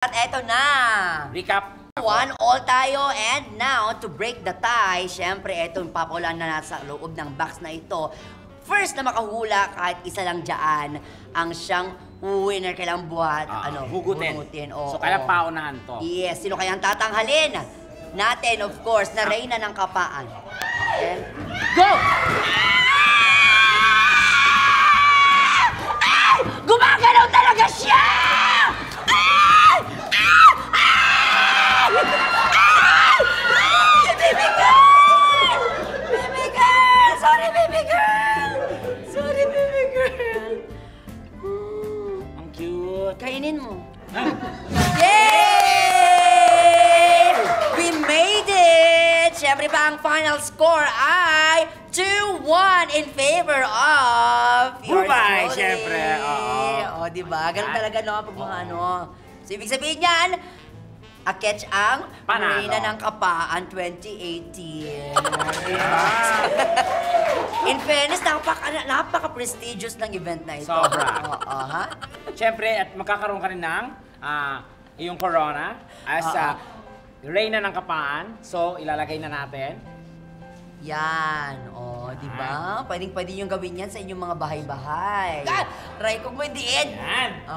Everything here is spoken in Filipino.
At eto na. Recap. 1-1 tayo, and now to break the tie, syempre eto yung papakulan na nasa loob ng box na ito. First na makahula kahit isa lang dyan ang siyang winner. Kailangan buhat, hugutin. So kaya paunahan to. Yes, sino kayang tatanghalin natin, of course, na reyna ng kapaan. And go! Gumagalaw talaga siya! Baby girl! Baby girl! Sorry, baby girl! Sorry, baby girl! Ang cute. Kainin mo. Yay! We made it! Siyempre pa ang final score ay 2-1 in favor of yours Bye-bye, truly. siyempre. O, diba? Ganun talaga, no? Pag mga ano. So, ibig sabihin yan, Aketch ang Panalo. Reyna ng Kapaan 2018. In fairness, napaka-prestigious ng event na ito. Sobra. Ha? Siyempre, at magkakaroon ka rin ng iyong corona as Reyna ng Kapaan. So, ilalagay na natin. Yan. O, di ba? Pwedeng-pwede yung gawin yan sa inyong mga bahay-bahay. Try ko mo diin. Yan. Okay.